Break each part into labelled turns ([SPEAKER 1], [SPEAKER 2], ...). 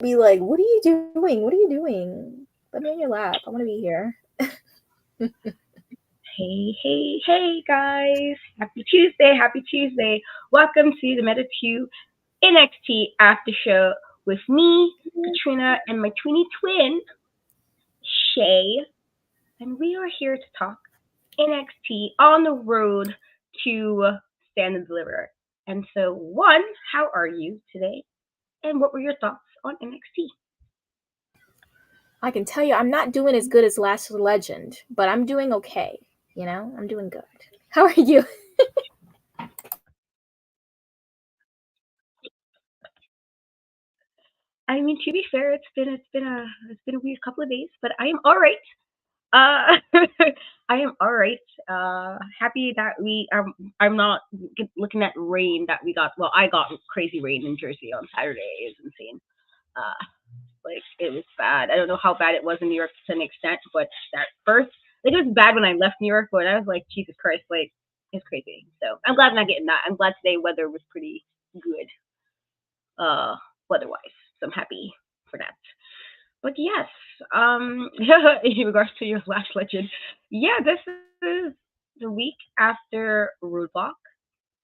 [SPEAKER 1] be like, what are you doing? What are you doing? Let me in your lap. I want to be here.
[SPEAKER 2] Hey, guys. Happy Tuesday. Happy Tuesday. Welcome to the Meta-Two NXT AfterShow with me, Katrina, and my tweeny twin, Shay. And we are here to talk NXT on the road to Stand and Deliver. And so, one, how are you today? And what were your thoughts on NXT?
[SPEAKER 1] I can tell you, I'm not doing as good as Last Legend, but I'm doing okay. You know, I'm doing good. How are you?
[SPEAKER 2] I mean, to be fair, it's been a weird couple of days, but I am all right. I am all right. Happy that I'm not looking at rain that we got. Well, I got crazy rain in Jersey on Saturday. It was insane. Uh, like it was bad. I don't know how bad it was in New York to an extent, but that first, like it was bad when I left New York, but I was like, Jesus Christ, like it's crazy. So I'm glad I'm not getting that. I'm glad today weather was pretty good, uh, weather-wise. So I'm happy for that. But yes, in regards to your Lash Legend, yeah, this is the week after Roadblock,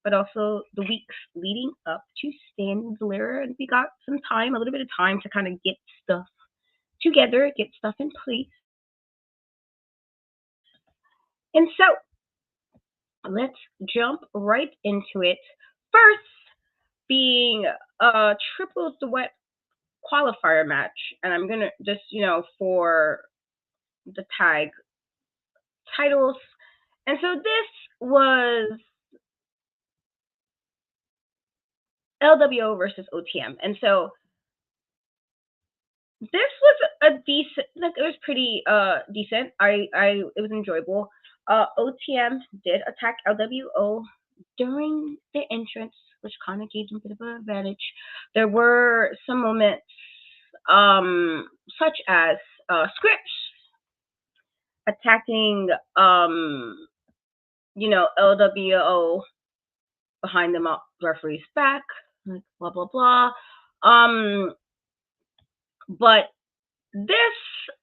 [SPEAKER 2] but also the weeks leading up to Stand and Deliver, and we got some time, a little bit of time to kind of get stuff together, get stuff in place. And so let's jump right into it. First, being a triple duet qualifier match, and I'm gonna just for the tag titles. And so this was LWO versus OTM. And so this was a decent, like it was pretty decent. I it was enjoyable. OTM did attack LWO during the entrance, which kind of gave them a bit of an advantage. There were some moments such as Scripps attacking LWO behind the referee's back, like blah blah blah. Um, but this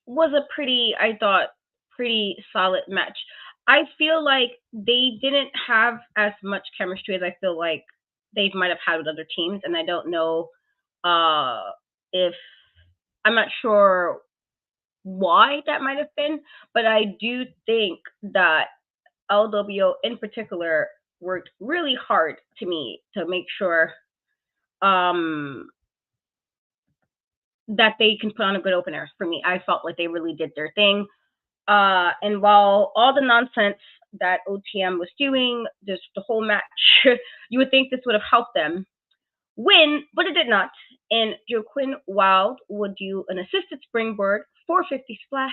[SPEAKER 2] was a pretty, I thought, pretty solid match. I feel like they didn't have as much chemistry as I feel like they might have had with other teams, and I don't know uh, if I'm not sure why that might have been, but I do think that LWO in particular worked really hard to me to make sure um, that they can put on a good opener for me. I felt like they really did their thing. And while all the nonsense that OTM was doing, just the whole match, you would think this would have helped them win, but it did not. And Joaquin Wild would do an assisted springboard 450 splash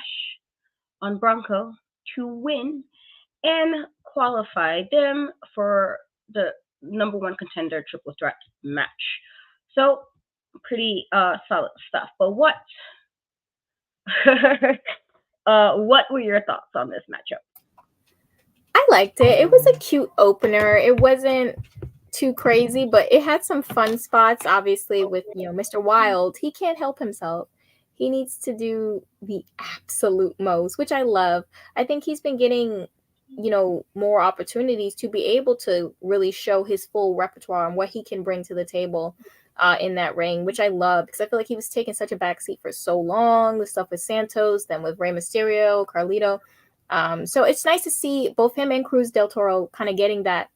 [SPEAKER 2] on Bronco to win and qualify them for the number one contender triple threat match. So pretty solid stuff. But what were your thoughts on this matchup?
[SPEAKER 1] I liked it. It was a cute opener. It wasn't too crazy, but it had some fun spots. Obviously, with Mr. Wild, he can't help himself. He needs to do the absolute most, which I love. I think he's been getting more opportunities to be able to really show his full repertoire and what he can bring to the table in that ring, which I love because I feel like he was taking such a backseat for so long. The stuff with Santos, then with Rey Mysterio, Carlito. So it's nice to see both him and Cruz del Toro kind of getting that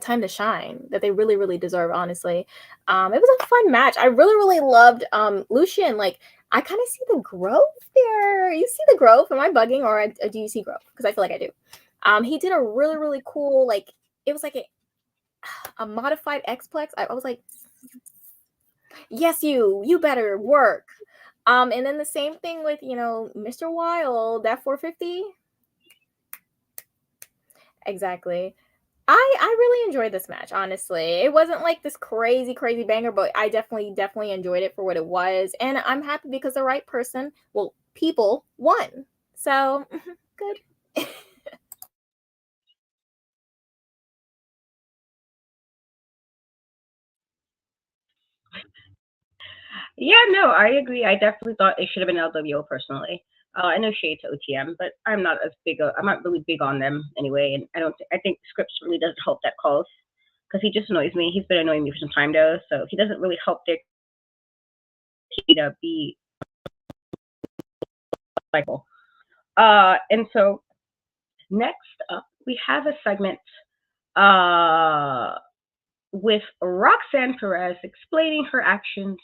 [SPEAKER 1] time to shine that they really, really deserve, honestly. It was a fun match. I really, really loved Lucian. Like, I kind of see the growth there. You see the growth? Am I bugging or do you see growth? Because I feel like I do. He did a really, really cool, like, it was like a modified X-Plex. I was like, yes, you better work. And then the same thing with, Mr. Wild, that 450. Exactly. I really enjoyed this match, honestly. It wasn't like this crazy, crazy banger, but I definitely, definitely enjoyed it for what it was. And I'm happy because the right person, well, people won. So good.
[SPEAKER 2] Yeah, no, I agree. I definitely thought it should have been LWO personally. I know shade to OTM, but I'm not as big. I'm not really big on them anyway, and I don't. I think scripts really doesn't help that cause because he just annoys me. He's been annoying me for some time though, so he doesn't really help their team to be cycle. And so next up we have a segment uh with Roxanne Perez explaining her actions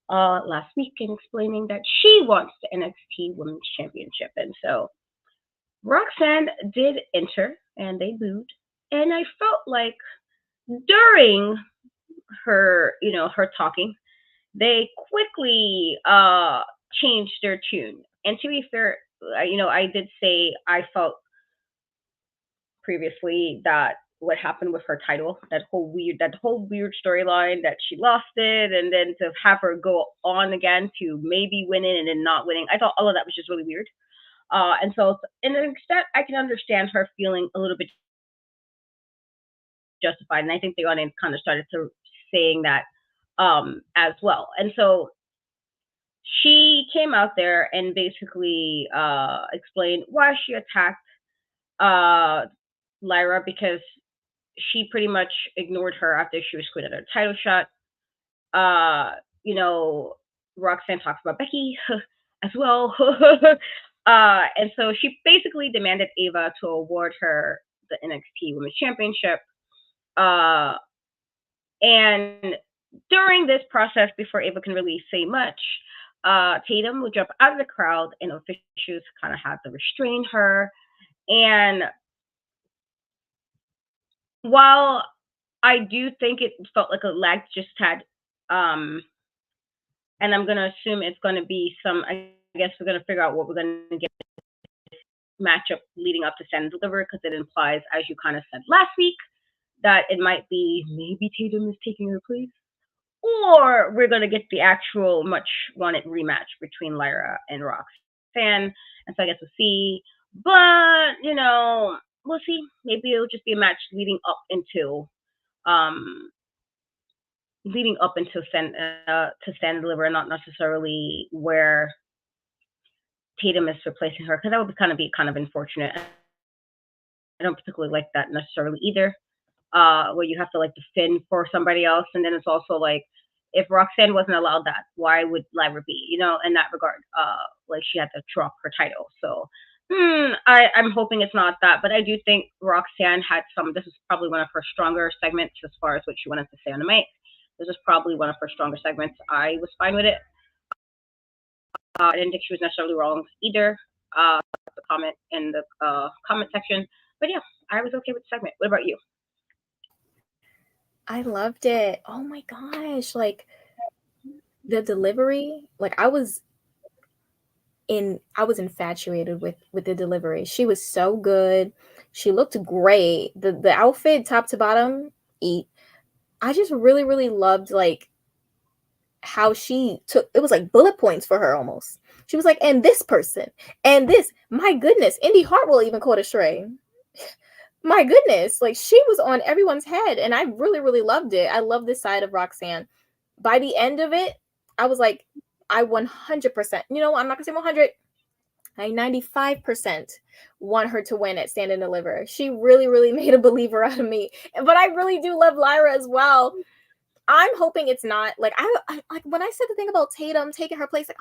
[SPEAKER 2] last week and explaining that she wants the NXT Women's Championship. And so Roxanne did enter and they booed. And I felt like during her talking, they quickly changed their tune. And to be fair, I did say I felt previously that what happened with her title, that whole weird storyline that she lost it, and then to have her go on again to maybe winning and then not winning. I thought all of that was just really weird. And so, in an extent, I can understand her feeling a little bit justified, and I think the audience kind of started to saying that as well. And so she came out there and basically explained why she attacked uh, Lyra because she pretty much ignored her after she was quit at her title shot. Uh, you know, Roxanne talks about Becky as well. And so she basically demanded Ava to award her the NXT Women's Championship. Uh, and during this process, before Ava can really say much, Tatum would jump out of the crowd, and officials kind of had to restrain her. And while I do think it felt like a lag just had, um, and I'm gonna assume it's gonna be some. I guess we're gonna figure out what we're gonna get matchup leading up to Stand and Deliver because it implies, as you kind of said last week, that it might be maybe Tatum is taking her place, or we're gonna get the actual much wanted rematch between Lyra and Roxanne. And so I guess we'll see. But we'll see. Maybe it'll just be a match um leading up into Stand and Deliver, not necessarily where Tatum is replacing her, because that would kind of unfortunate. I don't particularly like that necessarily either. Where you have to like defend for somebody else, and then it's also like if Roxanne wasn't allowed that, why would Lyra be? In that regard, like she had to drop her title. So I'm hoping it's not that, but I do think Roxanne had some. This is probably one of her stronger segments as far as what she wanted to say on the mic. This is probably one of her stronger segments. I was fine with it. I didn't think she was necessarily wrong either. The comment in the comment section, but yeah, I was okay with the segment. What about you?
[SPEAKER 1] I loved it. Oh my gosh. Like the delivery, like I was infatuated with the delivery. She was so good. She looked great. The outfit top to bottom, eat. I just really, really loved like how she took it was like bullet points for her almost. She was like, and this person, and this, my goodness, Indy Hartwell even called a stray. My goodness, like she was on everyone's head, and I really, really loved it. I love this side of Roxanne. By the end of it, I was like, I 100%, I'm not gonna say 100, I 95% want her to win at Stand and Deliver. She really, really made a believer out of me. But I really do love Lyra as well. I'm hoping it's not like I like when I said the thing about Tatum taking her place, like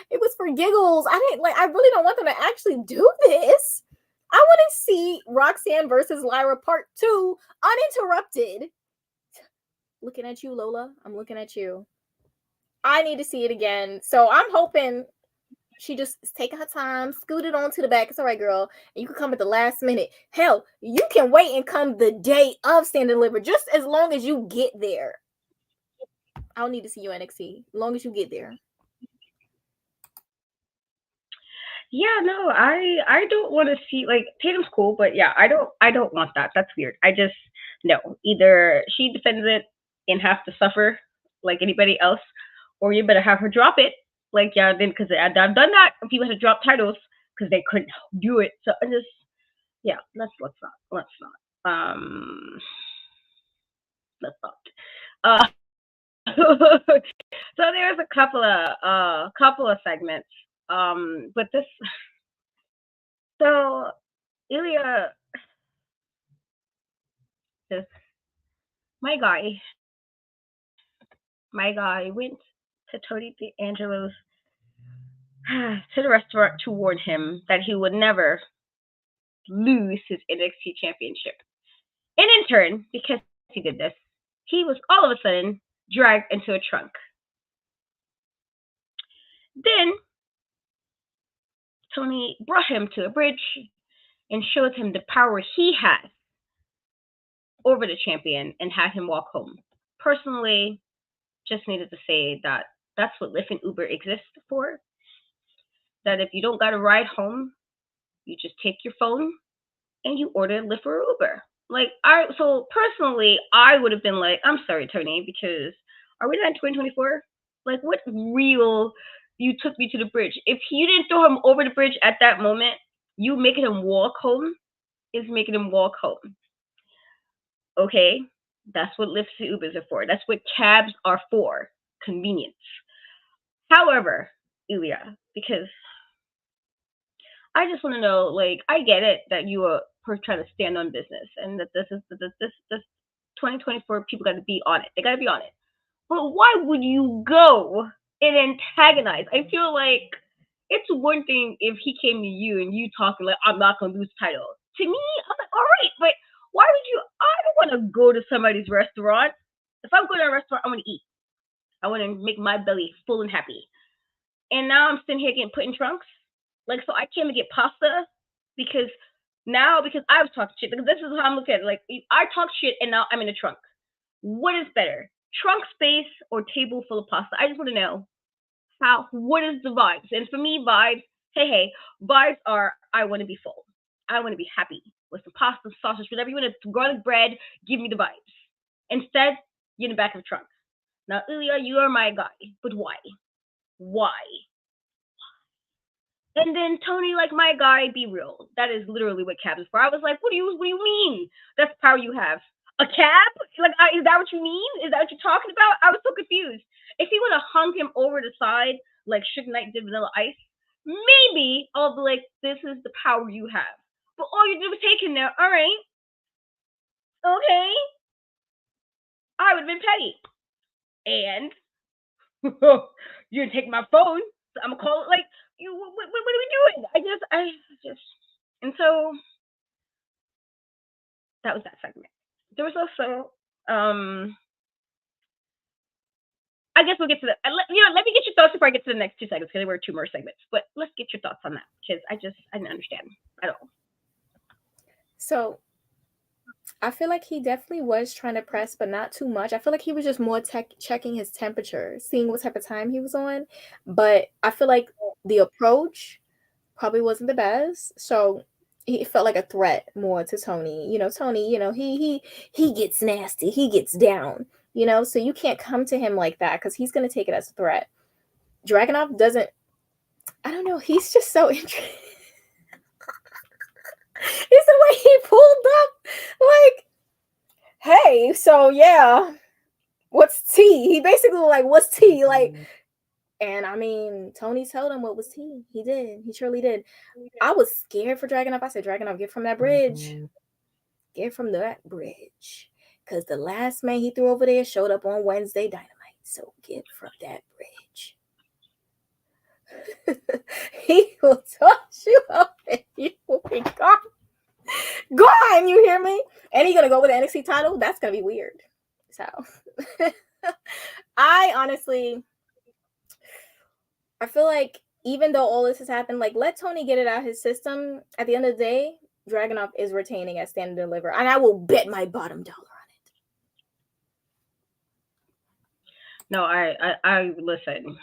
[SPEAKER 1] it was for giggles. I really don't want them to actually do this. I want to see Roxanne versus Lyra part 2 uninterrupted. Looking at you, Lola. I'm looking at you. I need to see it again. So I'm hoping she just is taking her time, scooted on to the back. It's all right, girl. And you can come at the last minute. Hell, you can wait and come the day of Stand and Deliver, just as long as you get there. I don't need to see you NXT. As long as you get there.
[SPEAKER 2] Yeah, no, I don't want to see like Tatum's cool, but yeah, I don't want that. That's weird. I just no. Either she defends it and have to suffer like anybody else, or you better have her drop it. Like yeah, then because I've done that. People had to drop titles because they couldn't do it. So I just yeah, let's not let's not. So there's a couple of segments. But this so Ilya, this my guy went to Tony D'Angelo's to the restaurant to warn him that he would never lose his NXT championship. And in turn, because he did this, he was all of a sudden dragged into a trunk. Then Tony brought him to a bridge and showed him the power he has over the champion and had him walk home. Personally, just needed to say that that's what Lyft and Uber exists for. That if you don't got a ride home, you just take your phone and you order Lyft or Uber. So personally, I would have been like, I'm sorry, Tony, because are we not in 2024? Like, what real you took me to the bridge? If you didn't throw him over the bridge at that moment, you making him walk home is making him walk home. Okay? That's what Lyfts and Ubers are for. That's what cabs are for. Convenience. However, Ilya, because I just want to know, like, I get it that you are trying to stand on business and that this 2024 people got to be on it. They got to be on it. But why would you go and antagonize? I feel like it's one thing if he came to you and you talking like, I'm not going to lose the title. To me, I'm like, all right, but why would you? I don't want to go to somebody's restaurant. If I'm going to a restaurant, I want to eat. I want to make my belly full and happy. And now I'm sitting here getting put in trunks. Like, so I came to get pasta because I've talked shit. Because this is how I'm looking at it. Like, I talk shit and now I'm in a trunk. What is better? Trunk space or table full of pasta? I just want to know what is the vibes? And for me, vibes, vibes are I want to be full. I want to be happy with some pasta, sausage, whatever you want to, garlic bread, give me the vibes. Instead, you're in the back of the trunk. Now, Ilya, you are my guy, but why? Why? And then Tony, like, my guy, be real. That is literally what cab is for. I was like, what do you mean? That's the power you have. A cab? Like, is that what you mean? Is that what you're talking about? I was so confused. If he would have hung him over the side like Suge Knight did Vanilla Ice, maybe I'll be like, this is the power you have. But all you did was take him there. All right. Okay. I would have been petty. And you didn't take my phone. So I'm going to call it like, what are we doing? I just, and so that was that segment. There was also, I guess we'll get to let me get your thoughts before I get to the next two segments because there were two more segments. But let's get your thoughts on that because I didn't understand at all.
[SPEAKER 1] So I feel like he definitely was trying to press, but not too much. I feel like he was just more checking his temperature, seeing what type of time he was on. But I feel like the approach probably wasn't the best. So he felt like a threat more to Tony. Tony, he gets nasty. He gets down, so you can't come to him like that because he's going to take it as a threat. Dragunov doesn't, I don't know. He's just so interesting. It's the way he pulled up, like, hey, so yeah, what's tea? He basically like, what's tea? Like, and I mean, Tony told him what was tea. He did. He surely did. I was scared for Dragunov. I said, Dragunov, get from that bridge. Get from that bridge. Because the last man he threw over there showed up on Wednesday Dynamite. So get from that bridge. He will toss you up and you will be gone. Gone, you hear me? And he's gonna go with the NXT title. That's gonna be weird. So I feel like even though all this has happened, like, let Tony get it out of his system. At the end of the day, Dragunov is retaining as Stand and Deliver, and I will bet my bottom dollar on it.
[SPEAKER 2] No, I listen.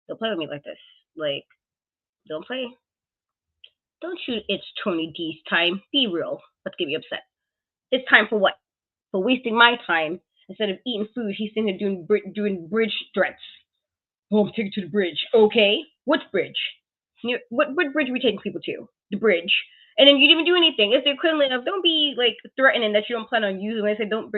[SPEAKER 2] Don't play with me like this. Like, don't play. Don't shoot. It's Tony D's time. Be real. Let's get me upset. It's time for what? For wasting my time instead of eating food. He's sitting there doing bridge threats. Oh, I'm taking to the bridge. Okay, what bridge? What bridge are we taking people to? The bridge. And then you didn't even do anything. It's the equivalent of don't be like threatening that you don't plan on using it. Say don't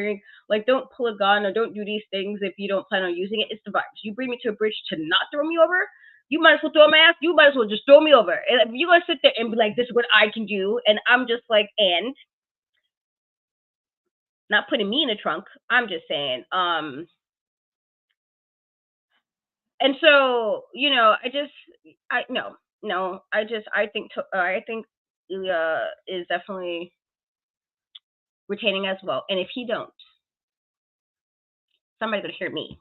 [SPEAKER 2] pull a gun or don't do these things if you don't plan on using it. It's the vibes. You bring me to a bridge to not throw me over, you might as well throw my ass. You might as well just throw me over. And if you're gonna sit there and be like, this is what I can do, and I'm just like, and not putting me in the trunk. I'm just saying. And so, I think Ilya is definitely retaining as well. And if he don't, somebody's gonna hear me.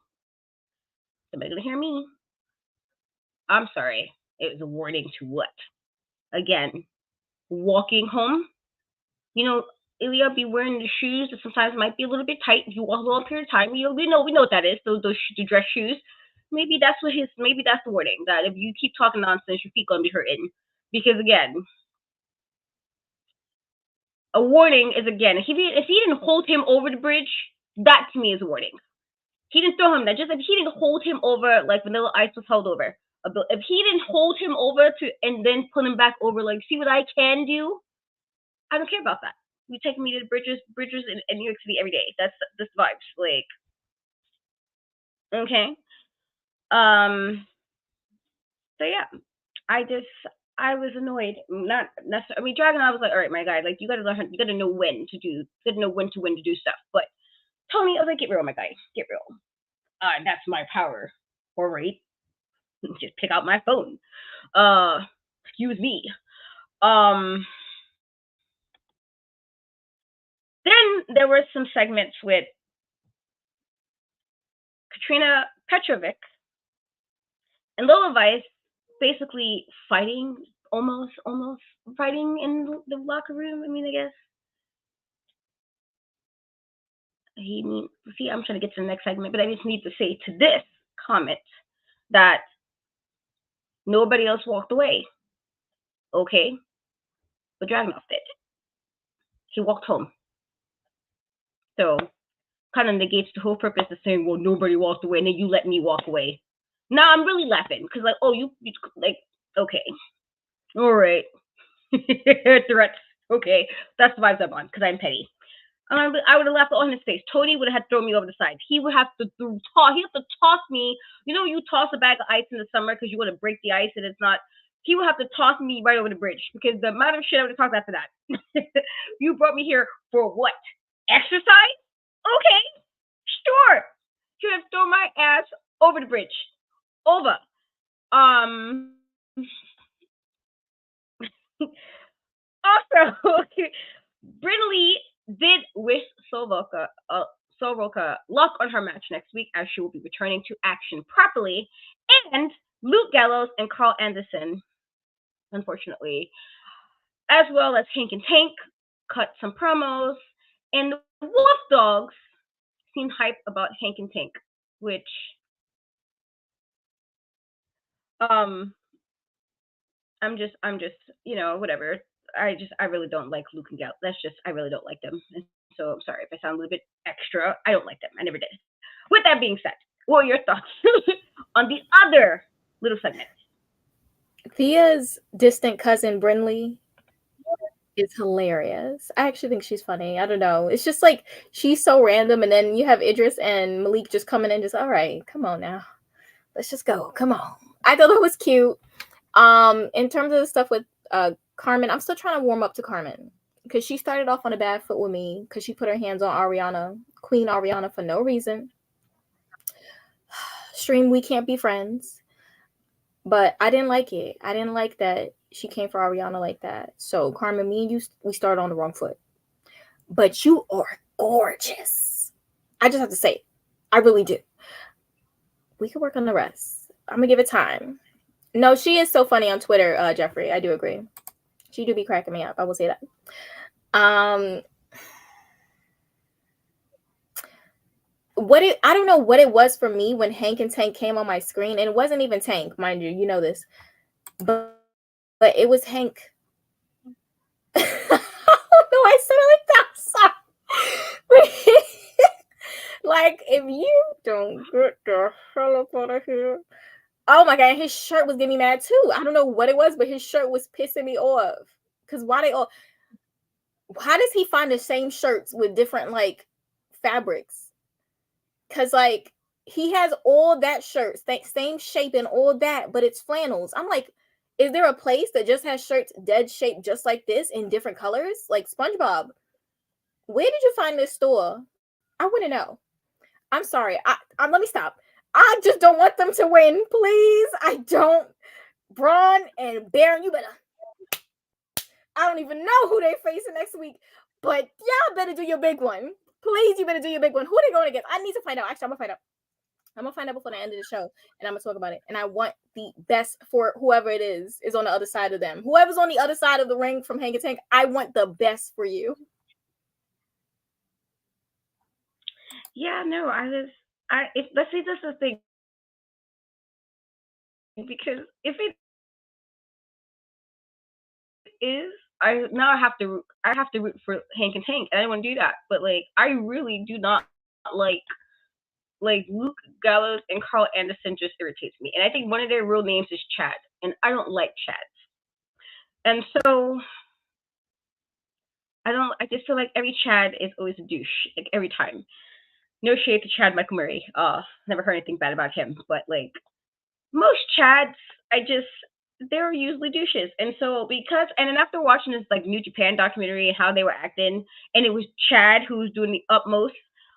[SPEAKER 2] I'm sorry. It was a warning to what? Again, walking home. Ilya be wearing the shoes that sometimes might be a little bit tight. If you walk a long period of time, we know what that is. Those the dress shoes. Maybe that's the warning, that if you keep talking nonsense, your feet gonna be hurting. Because again, a warning is again, if he didn't hold him over the bridge, that to me is a warning. He didn't throw him that. Just if he didn't hold him over like Vanilla Ice was held over. If he didn't hold him over and then put him back over, like, see what I can do, I don't care about that. You take me to the bridges in New York City every day. That's the vibes. Like, okay. So yeah, I was annoyed. Not necessarily. I mean, Dragon, I was like, all right, my guy, like, you gotta learn. You gotta know when to do. You gotta know when to do stuff. But Tony, I was like, get real, my guy. Get real. That's my power. All right. Just pick out my phone. Excuse me. Then there were some segments with Katrina Petrovic and Lola Vice basically fighting, almost fighting in the locker room. I mean, I guess. I'm trying to get to the next segment, but I just need to say to this comment that nobody else walked away. Okay? But Dragunov did. He walked home. So, kind of negates the whole purpose of saying, well, nobody walked away, and then you let me walk away. Now I'm really laughing, because, like, oh, you like, okay. All right. Threats. Okay. That's the vibes I'm on, because I'm petty. I would have laughed all in his face. Tony would have had to throw me over the side. He would have to toss me. You toss a bag of ice in the summer because you want to break the ice and it's not. He would have to toss me right over the bridge, because the amount of shit I would have talked after that. You brought me here for what? Exercise? Okay, sure. You have thrown my ass over the bridge. Over. Also, Brindley did wish Soroka luck on her match next week, as she will be returning to action properly. And Luke Gallows and Carl Anderson, unfortunately, as well as Hank and Tank, cut some promos. And the Wolf Dogs seemed hype about Hank and Tank, which I'm just whatever. I really don't like Luke and Gal. I really don't like them. And so I'm sorry if I sound a little bit extra. I don't like them. I never did. With that being said, what are your thoughts on the other little segment?
[SPEAKER 1] Thea's distant cousin Brindley is hilarious. I actually think she's funny. I don't know. It's just like she's so random, and then you have Idris and Malik just coming in, just all right, come on now, let's just go. Come on. I thought it was cute. In terms of the stuff with Carmen, I'm still trying to warm up to Carmen, because she started off on a bad foot with me because she put her hands on Queen Ariana, for no reason. Stream, we can't be friends. But I didn't like it. I didn't like that she came for Ariana like that. So, Carmen, me and you, we started on the wrong foot. But you are gorgeous. I just have to say it. I really do. We can work on the rest. I'm going to give it time. No, she is so funny on Twitter, Jeffrey. I do agree. She do be cracking me up. I will say that. I don't know what it was for me when Hank and Tank came on my screen, and it wasn't even Tank, mind you. You know this. But it was Hank. Oh no, I said it like that. Sorry. Like, if you don't get the hell up out of here. Oh my god, his shirt was getting me mad too. I don't know what it was, but his shirt was pissing me off. Because why they all? How does he find the same shirts with different like fabrics? Because like he has all that shirts, same shape and all that, but it's flannels. I'm like, is there a place that just has shirts dead shape just like this in different colors, like SpongeBob? Where did you find this store? I want to know. I'm sorry. Let me stop. I just don't want them to win, please. I don't. Braun and Baron, you better. I don't even know who they facing next week, but y'all better do your big one. Please, you better do your big one. Who are they going against? I need to find out. Actually, I'm gonna find out. I'm gonna find out before the end of the show, and I'm gonna talk about it. And I want the best for whoever it is on the other side of them. Whoever's on the other side of the ring from Hank and Tank, I want the best for you.
[SPEAKER 2] Yeah, no, let's say this is the thing, because if it is, I have to root for Hank and Tank, and I don't want to do that. But like, I really do not like Luke Gallows and Carl Anderson just irritates me, and I think one of their real names is Chad, and I don't like Chad, and so I just feel like every Chad is always a douche, like every time. No shade to Chad Michael Murray. Never heard anything bad about him, but like most Chads, they're usually douches. And so and then after watching this like New Japan documentary and how they were acting, and it was Chad who was doing the utmost,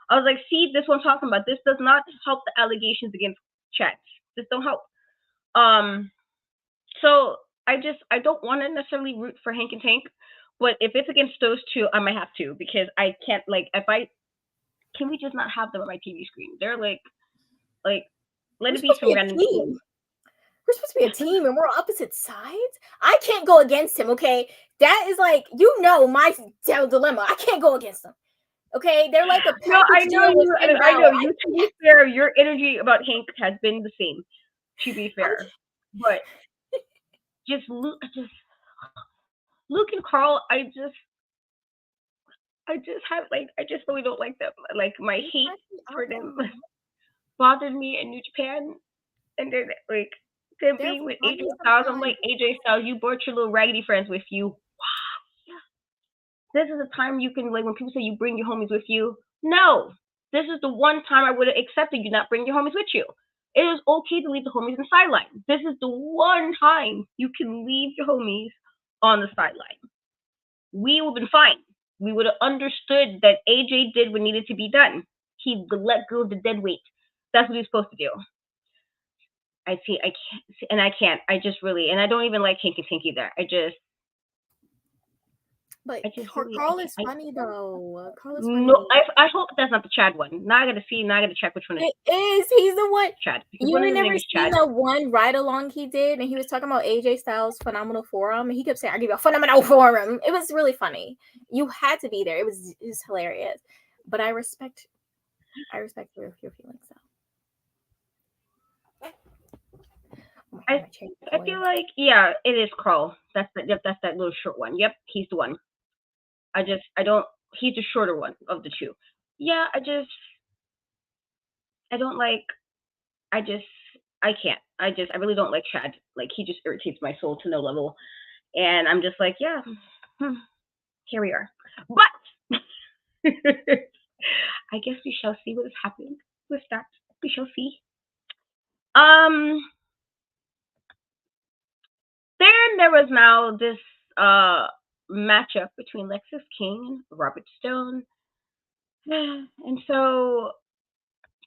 [SPEAKER 2] I was like, see, this is what I'm talking about. This does not help the allegations against Chads. This don't help. So I don't want to necessarily root for Hank and Tank, but if it's against those two, I might have to, because I can't, like, can we just not have them on my TV screen? They're like let it be some random team.
[SPEAKER 1] We're supposed to be a team and we're opposite sides. I can't go against him, okay? That is like, my dilemma. I can't go against them. Okay, they're like a package.
[SPEAKER 2] No, I know you. To be fair, your energy about Hank has been the same. To be fair, but just Luke and Carl, I just really don't like them. Like, my hate for them bothered me in New Japan, and then like them being with AJ Styles. I'm like, AJ Styles, you brought your little raggedy friends with you. Wow, yeah. This is a time you can, like, when people say you bring your homies with you. No, this is the one time I would have accepted you not bring your homies with you. It is okay to leave the homies on the sideline. This is the one time you can leave your homies on the sideline. We would have been fine. We would have understood that AJ did what needed to be done. He let go of the dead weight. That's what he's supposed to do. I can't. I just really, and I don't even like Hank and Tank either.
[SPEAKER 1] But Carl is funny though. Carl is
[SPEAKER 2] funny. No, I hope that's not the Chad one. Now I gotta check which one
[SPEAKER 1] it is. He's the one.
[SPEAKER 2] Chad.
[SPEAKER 1] You never seen the one ride along he did, and he was talking about AJ Styles' phenomenal forearm, and he kept saying, "I give you a phenomenal forearm." It was really funny. You had to be there. It was hilarious. But I respect your feelings though.
[SPEAKER 2] I feel like, yeah, it is Carl. That's that little short one. Yep, he's the one. He's the shorter one of the two. Yeah, I can't. I really don't like Chad. Like, he just irritates my soul to no level. And I'm just like, yeah, here we are. But I guess we shall see what is happening with that. We shall see. Then there was now this matchup between Lexis King and Robert Stone. And so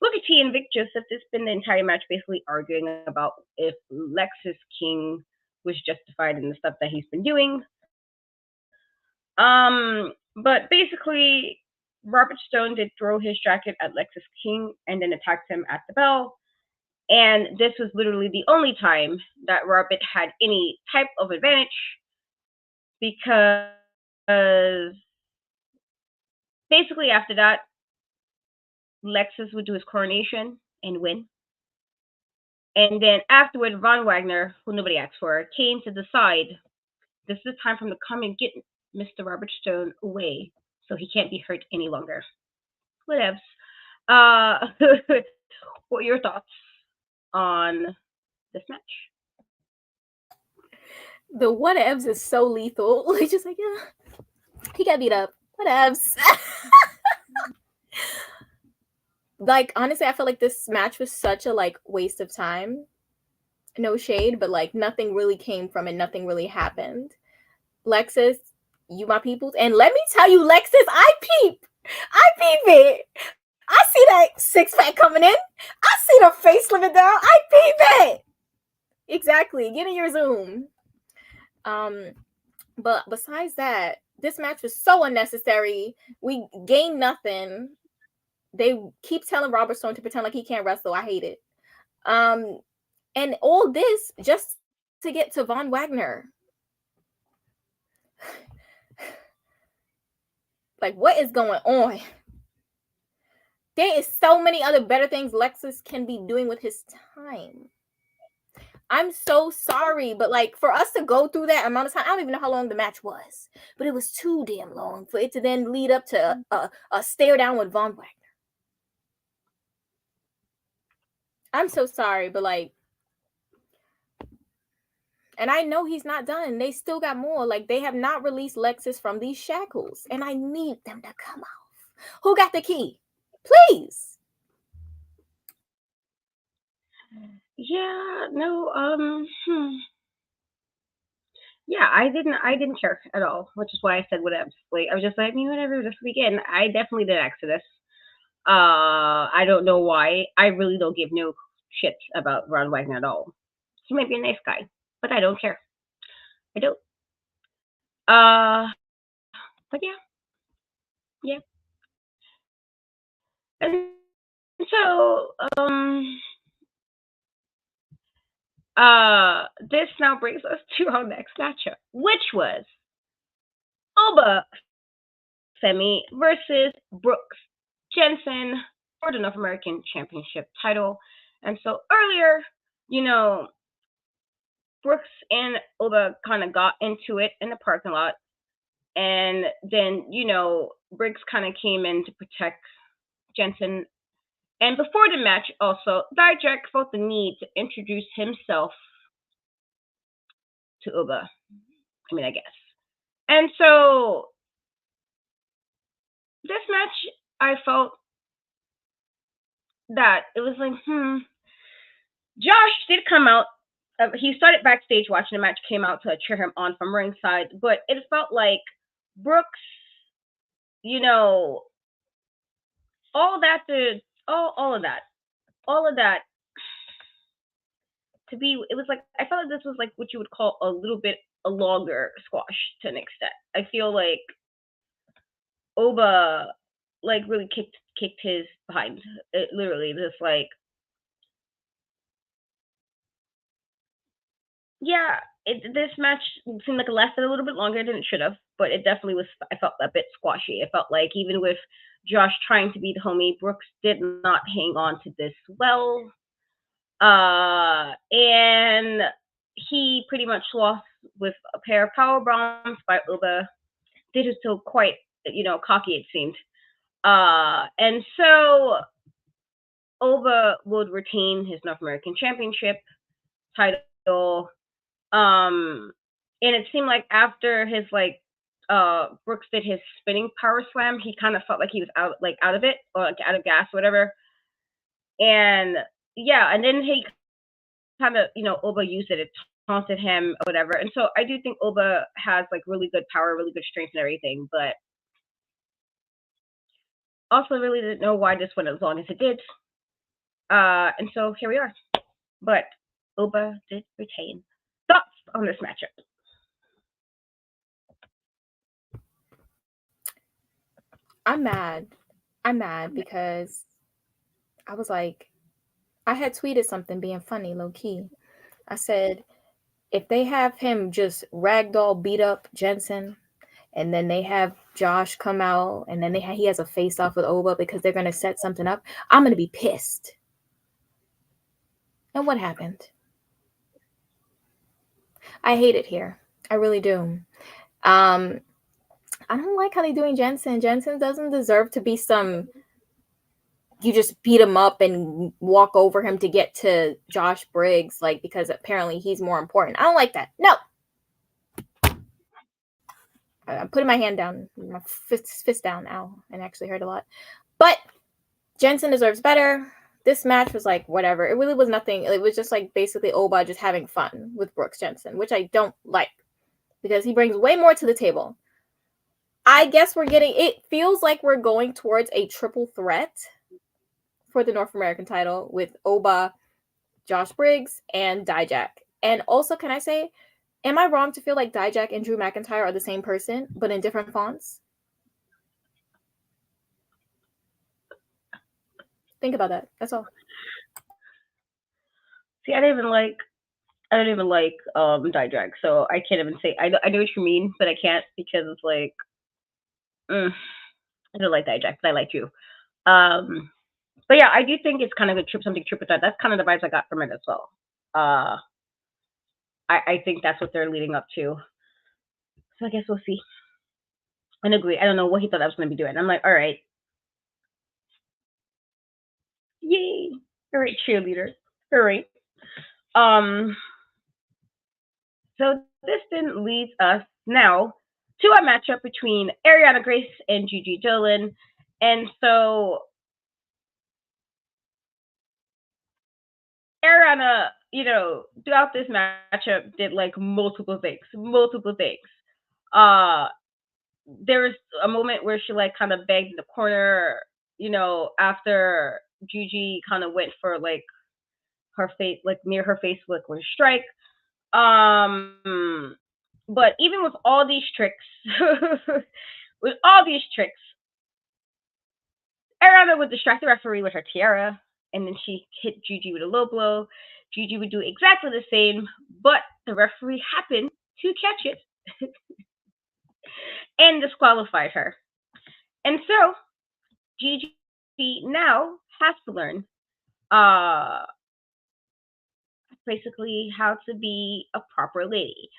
[SPEAKER 2] Booker T and Vic Joseph has been the entire match basically arguing about if Lexis King was justified in the stuff that he's been doing. But basically, Robert Stone did throw his jacket at Lexis King and then attacked him at the bell. And this was literally the only time that Robert had any type of advantage, because basically after that, Lexis would do his coronation and win. And then afterward, Von Wagner, who nobody asked for, came to decide this is the time for him to come and get Mr. Robert Stone away so he can't be hurt any longer. Whatevs. What are your thoughts on this match?
[SPEAKER 1] The whatevs is so lethal. Like, just like, yeah, he got beat up. Whatevs. Like, honestly, I feel like this match was such a like waste of time. No shade, but like nothing really came from it. Nothing really happened. Lexus, you my peoples. And let me tell you, Lexus, I peep it. I see that six pack coming in. I see the face slimming down. I peep it. Exactly. Get in your Zoom. But besides that, this match was so unnecessary. We gained nothing. They keep telling Robert Stone to pretend like he can't wrestle. I hate it. And all this just to get to Von Wagner. Like, what is going on? There is so many other better things Lexus can be doing with his time. I'm so sorry, but like for us to go through that amount of time, I don't even know how long the match was, but it was too damn long for it to then lead up to a stare down with Von Wagner. I'm so sorry, but like, and I know he's not done. They still got more. Like, they have not released Lexus from these shackles, and I need them to come off. Who got the key? Please.
[SPEAKER 2] Yeah, no, yeah, I didn't care at all, which is why I said whatever. Like, I was just like, I mean, whatever, this weekend. I definitely did Exodus. I don't know why. I really don't give no shits about Ron Wagner at all. He might be a nice guy, but I don't care. I don't. But yeah. And so, this now brings us to our next matchup, which was Oba Femi versus Brooks Jensen for the North American Championship title. And so earlier, Brooks and Oba kind of got into it in the parking lot. And then, Briggs kind of came in to protect Jensen. And before the match, also, Dijak felt the need to introduce himself to Oba. I guess. And so, this match, I felt that it was like, Josh did come out. He started backstage watching the match, came out to cheer him on from ringside, but it felt like Brooks, all of that to be, it was like, I felt like this was like what you would call a little bit a longer squash to an extent. I feel like Oba like really kicked his behind. It literally just like, yeah, this match seemed like it lasted a little bit longer than it should have, but it definitely was. I felt a bit squashy. It felt like even with Josh trying to be the homie, Brooks did not hang on to this well, and he pretty much lost with a pair of power bombs by Oba. Did it so quite, cocky it seemed, and so Oba would retain his North American Championship title. And it seemed like after his Brooks did his spinning power slam, he kind of felt like he was out of it, or like out of gas, whatever. And yeah, and then he kind of, Oba used it. It taunted him or whatever. And so I do think Oba has like really good power, really good strength and everything, but also really didn't know why this went as long as it did. And so here we are. But Oba did retain. Thoughts on this matchup?
[SPEAKER 1] I'm mad because I was like, I had tweeted something being funny, low key. I said, if they have him just ragdoll beat up Jensen, and then they have Josh come out, and then he has a face off with Oba because they're gonna set something up, I'm gonna be pissed. And what happened? I hate it here. I really do. I don't like how they're doing Jensen. Jensen doesn't deserve to be some, you just beat him up and walk over him to get to Josh Briggs, like, because apparently he's more important. I don't like that. No. I'm putting my hand down, my fist down now, and actually hurt a lot. But Jensen deserves better. This match was like whatever. It really was nothing. It was just like basically Oba just having fun with Brooks Jensen, which I don't like because he brings way more to the table. I guess it feels like we're going towards a triple threat for the North American title with Oba, Josh Briggs, and Dijak. And also, can I say, am I wrong to feel like Dijak and Drew McIntyre are the same person, but in different fonts? Think about that. That's all.
[SPEAKER 2] See, I don't even like Dijak, so I can't even say. I know what you mean, but I can't because it's like, I don't like Dijak, but I like you. But yeah, I do think it's kind of a something triple threat. That's kind of the vibes I got from it as well. I think that's what they're leading up to. So I guess we'll see. And agree. I don't know what he thought I was going to be doing. I'm like, all right. Yay. All right, cheerleader. All right. So this then leads us now to a matchup between Ariana Grace and Gigi Dolan. And so Ariana, throughout this matchup did like multiple things. There was a moment where she like kind of begged in the corner, after Gigi kind of went for like her face, like near her face with a strike. But even with all these tricks, Ariana would distract the referee with her tiara, and then she hit Gigi with a low blow. Gigi would do exactly the same, but the referee happened to catch it and disqualified her. And so Gigi now has to learn basically how to be a proper lady.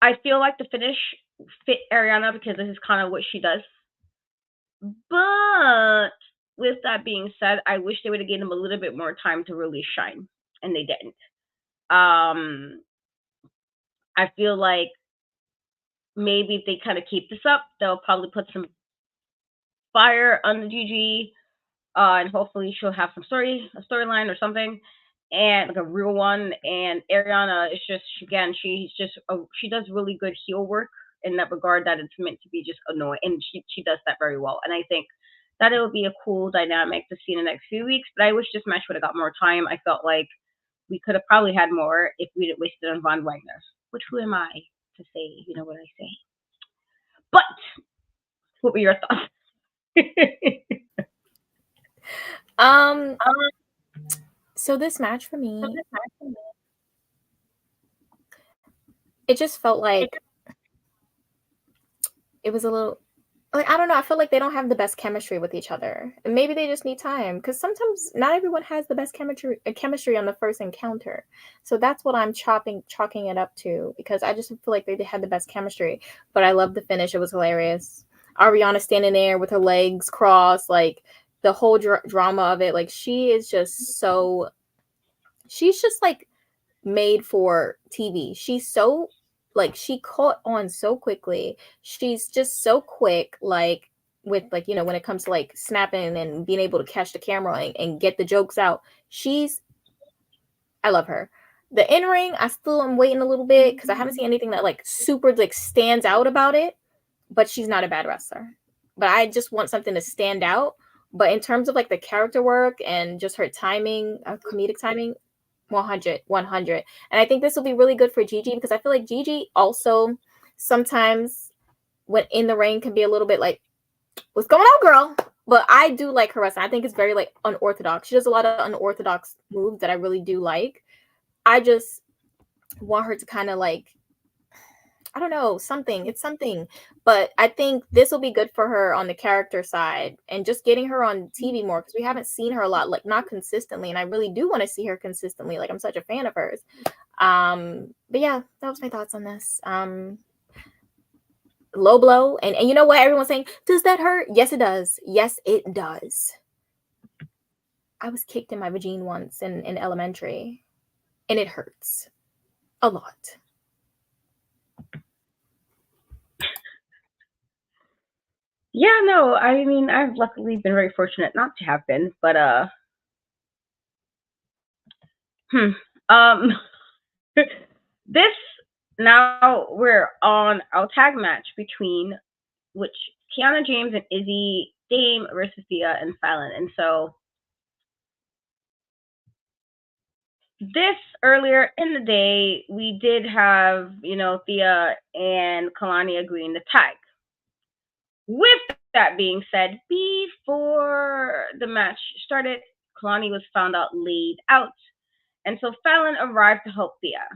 [SPEAKER 2] I feel like the finish fit Ariana because this is kind of what she does. But with that being said, I wish they would have given him a little bit more time to really shine, and they didn't. I feel like maybe if they kind of keep this up, they'll probably put some fire on the Gigi, and hopefully she'll have some a storyline or something, and like a real one. And Ariana is just, again, she does really good heel work in that regard, that it's meant to be just annoying, and she does that very well. And I think that it would be a cool dynamic to see in the next few weeks. But I wish this match would have got more time. I felt like we could have probably had more if we didn't waste it on Von Wagner. Which, who am I to say? You know what I say. But what were your thoughts?
[SPEAKER 1] So this match for me, it just felt like it was a little, like, I don't know. I feel like they don't have the best chemistry with each other, and maybe they just need time, because sometimes not everyone has the best chemistry on the first encounter. So that's what I'm chalking it up to, because I just feel like they had the best chemistry. But I love the finish; it was hilarious. Ariana standing there with her legs crossed, like the whole drama of it. Like she's just like made for TV. She's so, like, she caught on so quickly. She's just so quick, like with, like, when it comes to like snapping and being able to catch the camera and get the jokes out. I love her. The in-ring, I still am waiting a little bit because I haven't seen anything that like super like stands out about it. But she's not a bad wrestler. But I just want something to stand out. But in terms of like the character work and just her timing, comedic timing, 100. And I think this will be really good for Gigi, because I feel like Gigi also sometimes when in the ring can be a little bit like, what's going on, girl? But I do like her wrestling. I think it's very like unorthodox. She does a lot of unorthodox moves that I really do like. I just want her to kind of like, I don't know, it's something. But I think this will be good for her on the character side and just getting her on TV more, because we haven't seen her a lot, like not consistently. And I really do want to see her consistently. Like I'm such a fan of hers. But yeah, that was my thoughts on this. Low blow. And you know what? Everyone's saying, does that hurt? Yes, it does. Yes, it does. I was kicked in my vagine once in elementary, and it hurts a lot.
[SPEAKER 2] Yeah, no, I mean, I've luckily been very fortunate not to have been, but um, this now we're on a tag match between which Kiana James and Izzy Dame versus Thea and Fallon, and so this earlier in the day we did have Thea and Kalani agreeing to tag. With that being said, before the match started, Kalani was found out laid out, and so Fallon arrived to help Thea.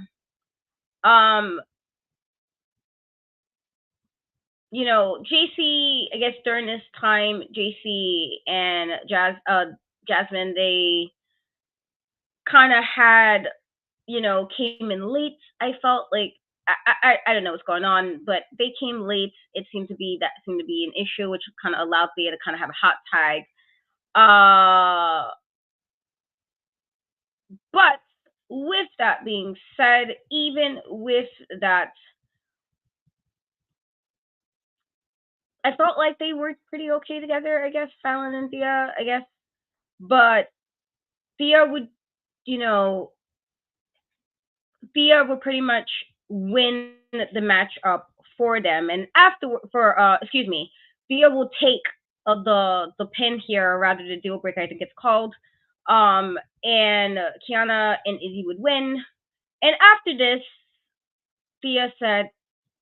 [SPEAKER 2] JC, I guess during this time, JC and Jasmine, they kind of had, came in late. I felt like I don't know what's going on, but they came late. It seemed to be an issue, which kind of allowed Thea to kind of have a hot tag. But with that being said, even with that, I felt like they worked pretty okay together, I guess, Fallon and Thea, I guess. But Thea would, Thea would pretty much win the match up for them. And Thea will take the pin here, rather the deal breaker, I think it's called. And Kiana and Izzy would win. And after this, Thea said,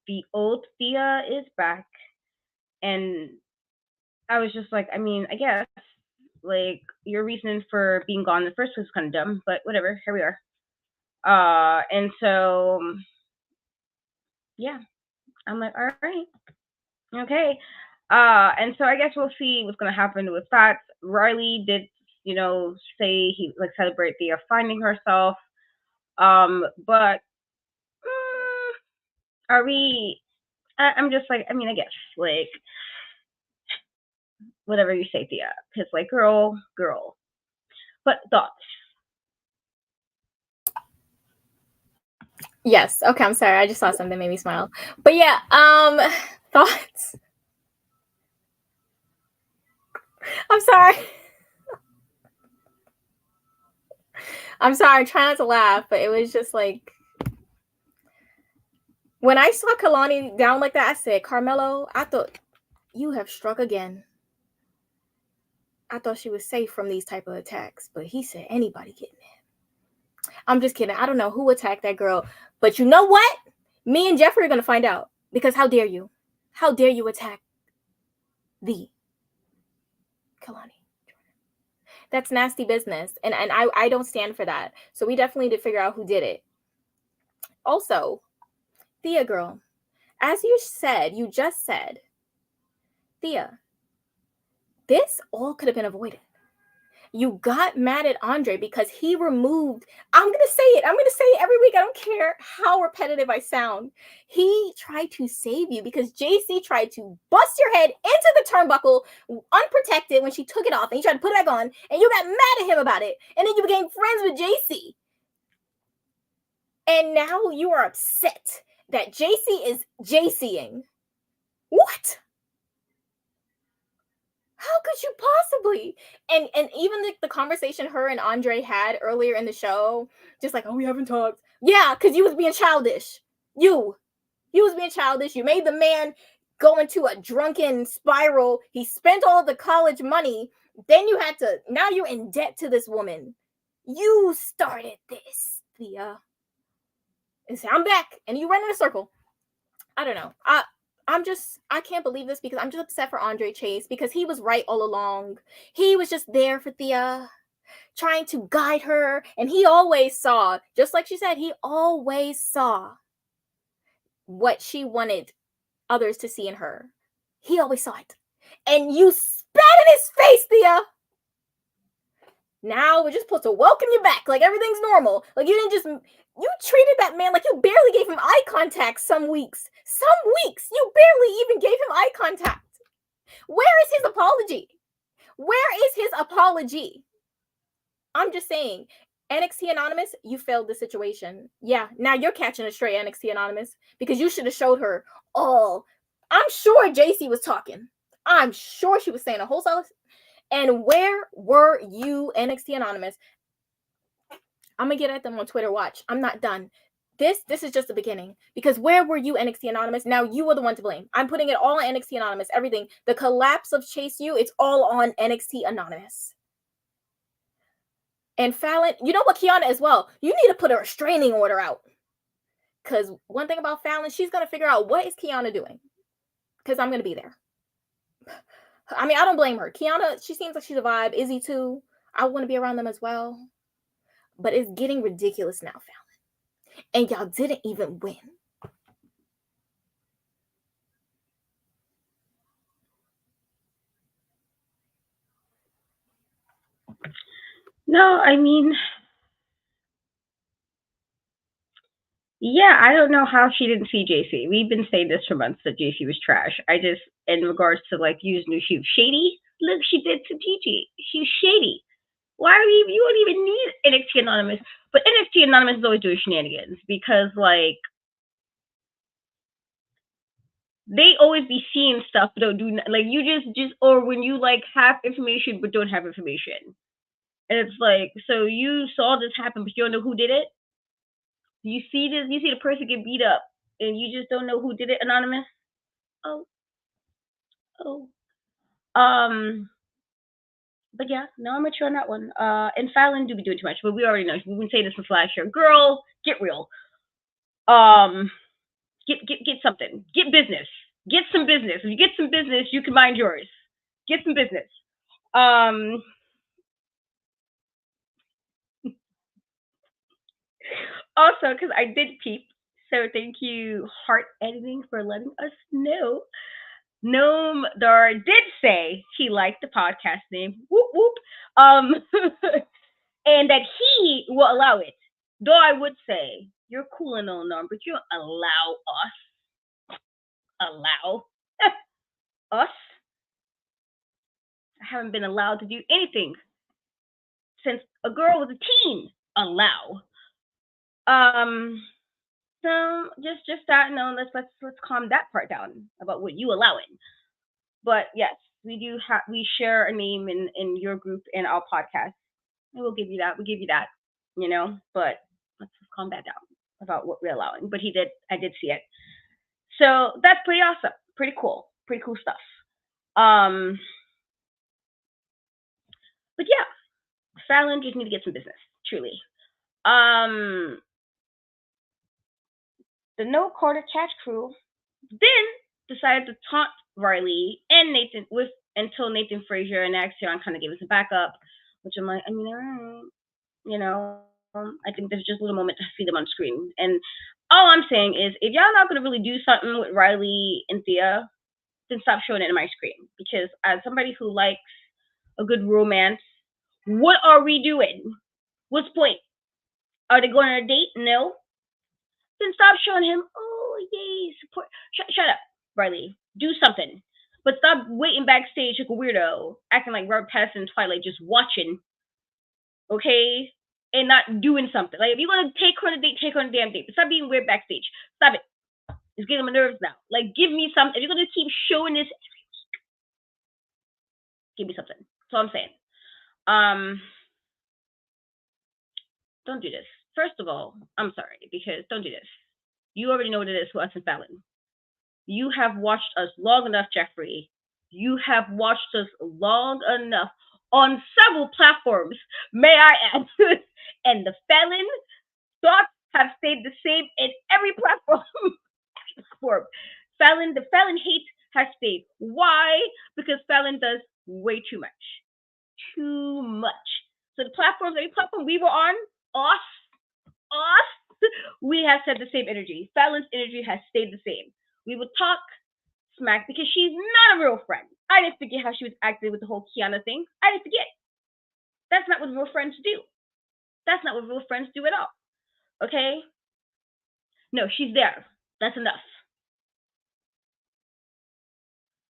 [SPEAKER 2] the old Thea is back. And I was just like, I mean, I guess, like, your reason for being gone in the first was kind of dumb, but whatever, here we are. And so, yeah, I'm like, all right, okay. And so I guess we'll see what's going to happen with that. Riley did, say he, like, celebrate Thea finding herself. But are we, I'm just like, I mean, I guess, like, whatever you say, Thea, because, like, girl. But thoughts?
[SPEAKER 1] Yes. Okay, I'm sorry. I just saw something that made me smile. But yeah, thoughts. I'm sorry. I'm sorry. I'm trying not to laugh, but it was just like when I saw Kalani down like that, I said, Carmelo, I thought you have struck again. I thought she was safe from these type of attacks, but he said anybody getting it. I'm just kidding. I don't know who attacked that girl, but you know what? Me and Jeffrey are going to find out, because how dare you? How dare you attack the Kalani? That's nasty business, and I don't stand for that. So we definitely need to figure out who did it. Also, Thea girl, as you just said, Thea, this all could have been avoided. You got mad at Andre because he removed, I'm going to say it every week. I don't care how repetitive I sound. He tried to save you because JC tried to bust your head into the turnbuckle unprotected when she took it off, and he tried to put it back on, and you got mad at him about it. And then you became friends with JC. And now you are upset that JC is JCing. What? How could you possibly? And even the conversation her and Andre had earlier in the show, just like, oh, we haven't talked. Yeah, because you was being childish. You was being childish. You made the man go into a drunken spiral. He spent all of the college money. Then now you're in debt to this woman. You started this, Thea. And say, I'm back. And you run in a circle. I don't know. I can't believe this, because I'm just upset for Andre Chase, because he was right all along. He was just there for Thea, trying to guide her. And he always saw, just like she said, he always saw what she wanted others to see in her. He always saw it. And you spat in his face, Thea. Now we're just supposed to welcome you back like everything's normal. Like you treated that man like you barely gave him eye contact some weeks. Some weeks you barely even gave him eye contact. Where is his apology? Where is his apology? I'm just saying, NXT Anonymous, you failed the situation. Yeah, now you're catching a stray, NXT Anonymous, because you should have showed her all. I'm sure JC was talking. I'm sure she was saying a whole lot. And where were you, NXT Anonymous? I'm gonna get at them on Twitter. Watch. I'm not done. This is just the beginning. Because where were you, NXT Anonymous? Now you were the one to blame. I'm putting it all on NXT Anonymous. Everything. The collapse of Chase U, it's all on NXT Anonymous. And Fallon, you know what, Kiana, as well. You need to put a restraining order out. Because one thing about Fallon, she's gonna figure out what is Kiana doing. Because I'm gonna be there. I mean, I don't blame her. Kiana, she seems like she's a vibe. Izzy too. I want to be around them as well. But it's getting ridiculous now, Fallon. And y'all didn't even win.
[SPEAKER 2] No, I mean, yeah, I don't know how she didn't see JC. We've been saying this for months that JC was trash. I just, in regards to like using her, she was shady. Look, she did to Gigi. She's shady. Why are you don't even need NXT Anonymous. But NXT Anonymous is always doing shenanigans because like they always be seeing stuff but don't do like you just or when you like have information but don't have information. And it's like, so you saw this happen but you don't know who did it? You see this, you see the person get beat up and you just don't know who did it, Anonymous? Oh. But yeah, no, I'm mature on that one. And Fallon do be doing too much, but we already know. We've been saying this since last year. Girl, get real. Get something. Get business. Get some business. If you get some business, you can mind yours. Get some business. Also, because I did peep, so thank you, Heart Editing, for letting us know. Noam Dar did say he liked the podcast name. Whoop whoop. And that he will allow it. Though I would say you're cool and all, Norm, but you don't allow us. I haven't been allowed to do anything since a girl was a teen. Allow. So just that. No, let's calm that part down about what you allowing. But yes, we share a name in your group and our podcast. And we'll give you that. We'll give you that. But let's just calm that down about what we're allowing. But I did see it. So that's pretty awesome. Pretty cool stuff. But yeah, Fallon just need to get some business, truly. The No Carter Catch crew then decided to taunt Riley and Nathan until Nathan Frazier and Axion kind of gave us a backup, which I'm like, I mean, I think there's just a little moment to see them on screen. And all I'm saying is, if y'all not gonna really do something with Riley and Thea, then stop showing it in my screen. Because as somebody who likes a good romance, what are we doing? What's the point? Are they going on a date? No. Then stop showing him, oh, yay, support. Shut up, Riley. Do something. But stop waiting backstage like a weirdo, acting like Robert Pattinson and Twilight, just watching, okay? And not doing something. Like, if you want to take her on a date, take her on a damn date. But stop being weird backstage. Stop it. It's getting on my nerves now. Like, give me something. If you're going to keep showing this every week, give me something. That's all I'm saying. Don't do this. First of all, I'm sorry, because don't do this. You already know what it is for us and Fallon. You have watched us long enough, Jeffrey. You have watched us long enough on several platforms, may I add. And the Fallon thoughts have stayed the same in every platform. The Fallon hate has stayed. Why? Because Fallon does way too much. Too much. So the platforms, every platform we were on, us, we have said the same energy. Fallon's energy has stayed the same. We would talk smack because she's not a real friend. I didn't forget how she was acting with the whole Kiana thing. I didn't forget. That's not what real friends do. That's not what real friends do at all. Okay? No, she's there. That's enough.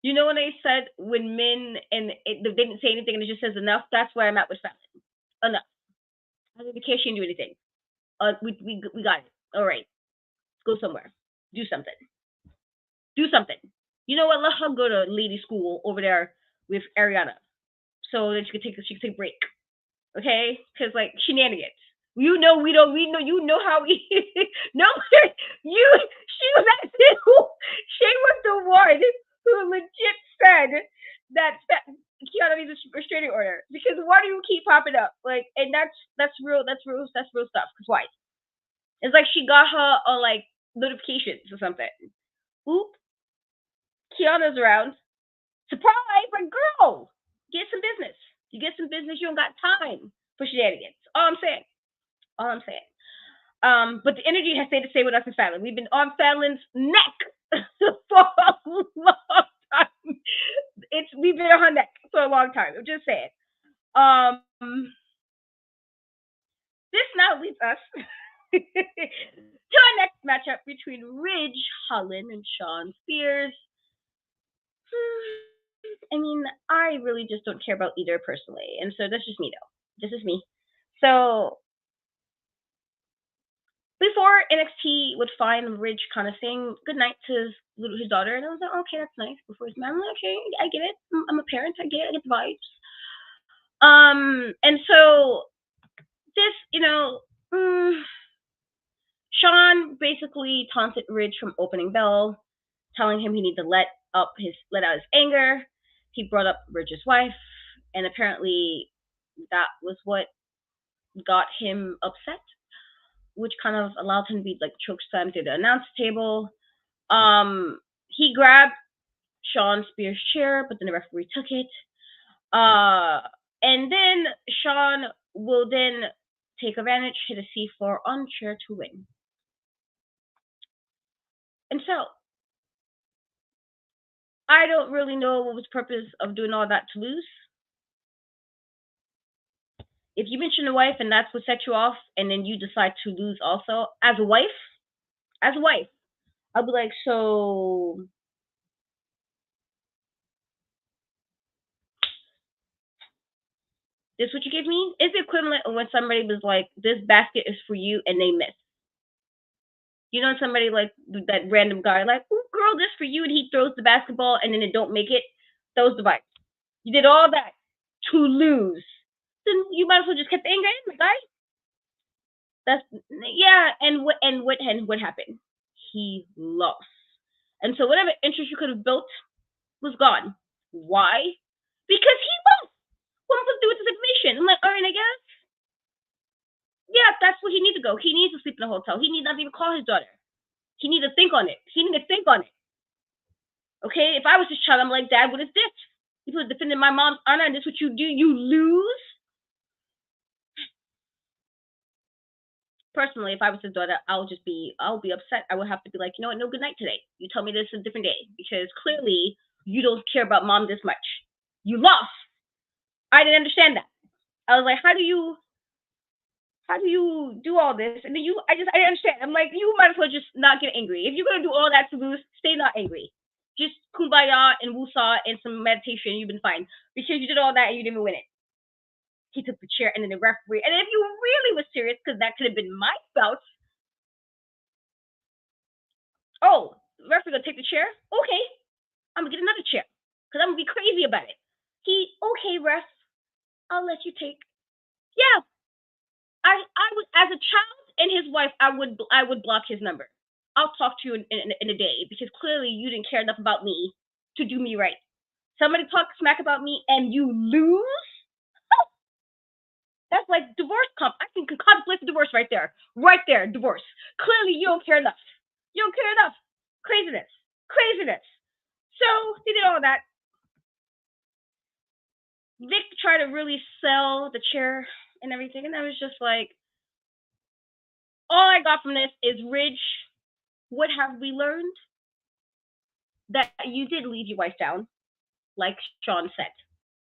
[SPEAKER 2] You know when they said when men and they didn't say anything and it just says enough? That's where I'm at with Fallon. Enough. I don't care she didn't do anything. We got it. All right. Let's go somewhere. Do something. Do something. You know what? Let her go to lady school over there with Ariana, so that she can take a break. Okay? Because like shenanigans. You know we don't. We know you know how we. No, you. She was actually. She was the one who legit said that Kiana needs a restraining order because why do you keep popping up? Like, and that's real. That's real stuff. Cause why? It's like she got her on like notifications or something. Oop, Kiana's around. Surprise, like girl, get some business. You get some business. You don't got time for shenanigans. All I'm saying. All I'm saying. But the energy has stayed the same with us in Fallon. We've been on Fallon's neck for a long time. We've been on her neck for a long time. I'm just saying. This now leads us to our next matchup between Ridge Holland and Sean Spears. I mean, I really just don't care about either personally, and so that's just me though. This is me. So before NXT would find Ridge kind of saying goodnight to his daughter, and I was like, okay, that's nice. Before his mom, like, okay, I get it. I'm a parent. I get the vibes. And so this, Sean basically taunted Ridge from opening bell, telling him he needed to let out his anger. He brought up Ridge's wife, and apparently that was what got him upset, which kind of allowed him to be like chokeslammed through the announce table. He grabbed Sean Spears' chair, but then the referee took it. And then Sean will then take advantage, hit a C4 on chair to win. And so, I don't really know what was the purpose of doing all that to lose. If you mention a wife and that's what set you off, and then you decide to lose also, as a wife, I'll be like, so this what you give me? It's the equivalent of when somebody was like, this basket is for you, and they miss. You know, somebody like that random guy, like, oh, girl, this for you, and he throws the basketball, and then it don't make it. Those the vibes. You did all that to lose. Then you might as well just kept the anger in, my guy. That's and what happened? He lost, and so whatever interest you could have built was gone. Why? Because he lost. What am I supposed to do with this information? I'm like, all right, I guess. Yeah, that's where he needs to go. He needs to sleep in a hotel. He needs not to even call his daughter. He needs to think on it. Okay, if I was his child, I'm like, Dad, what is this? You put defending my mom's honor, and this is what you do. You lose. Personally, if I was his daughter, I'll be upset. I would have to be like, you know what, no good night today. You tell me this is a different day, because clearly you don't care about mom this much. You lost. I didn't understand that. I was like, how do you do all this? And then I didn't understand. I'm like, you might as well just not get angry. If you're gonna do all that to lose, stay not angry. Just kumbaya and woosah and some meditation, you've been fine. Because you did all that and you didn't even win it. He took the chair and then the referee. And if you really was serious, because that could have been my spouse. Oh, the referee gonna take the chair? Okay, I'm gonna get another chair because I'm gonna be crazy about it. Okay, ref, I'll let you take. Yeah, I would, as a child and his wife, I would block his number. I'll talk to you in a day, because clearly you didn't care enough about me to do me right. Somebody talk smack about me and you lose? That's like divorce I can contemplate the divorce right there. Right there, divorce. Clearly you don't care enough. Craziness. So he did all that. Vic tried to really sell the chair and everything, and I was just like, all I got from this is, Ridge, what have we learned? That you did leave your wife down, like Sean said.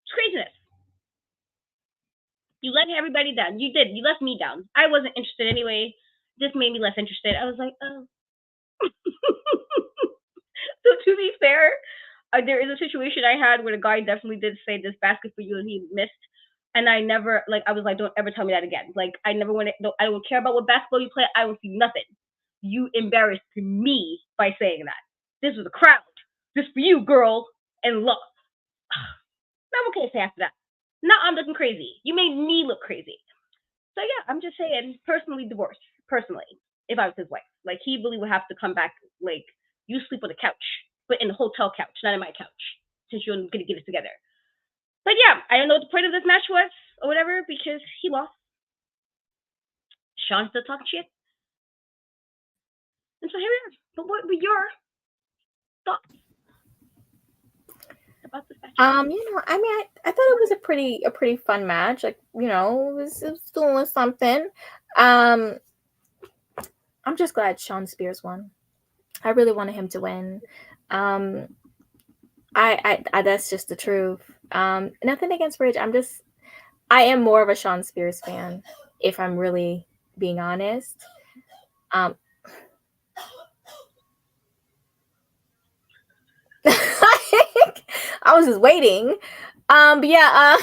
[SPEAKER 2] It's craziness. You let everybody down. You did. You left me down. I wasn't interested anyway. This made me less interested. I was like, oh. So to be fair, there is a situation I had where the guy definitely did say this basket for you and he missed. And I never, I was like, don't ever tell me that again. Like, I never want to, I don't care about what basketball you play. I don't see nothing. You embarrassed me by saying that. This was a crowd. This for you, girl. And look, I'm okay to say after that. Now I'm looking crazy. You made me look crazy. So yeah, I'm just saying, personally divorced. Personally, if I was his wife, like he really would have to come back. Like you sleep on the couch, but in the hotel couch, not in my couch, since you're gonna get it together. But yeah, I don't know what the point of this match was or whatever because he lost. Sean still talking shit, and so here we are. But what were your thoughts about this match?
[SPEAKER 1] I mean, I thought it was a pretty fun match. Like, it was doing something. I'm just glad Sean Spears won. I really wanted him to win. I that's just the truth. Nothing against Ridge. I am more of a Sean Spears fan, if I'm really being honest. I was just waiting. But yeah,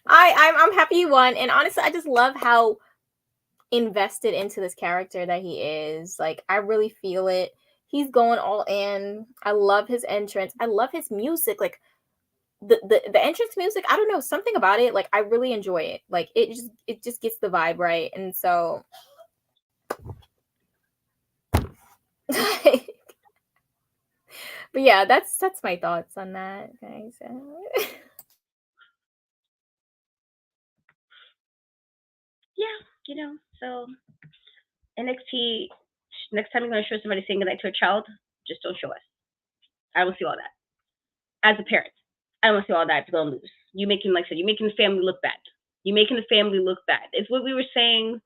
[SPEAKER 1] I'm happy he won, and honestly, I just love how invested into this character that he is. Like, I really feel it. He's going all in. I love his entrance. I love his music. Like the entrance music, I don't know, something about it. Like, I really enjoy it. Like, it just gets the vibe right. And so but yeah, that's my thoughts on that, guys.
[SPEAKER 2] Yeah, so NXT, next time you're going to show somebody saying goodnight to a child, just don't show us. I don't see all that. As a parent, I don't see all that to go and lose. You're making the family look bad. You're making the family look bad. It's what we were saying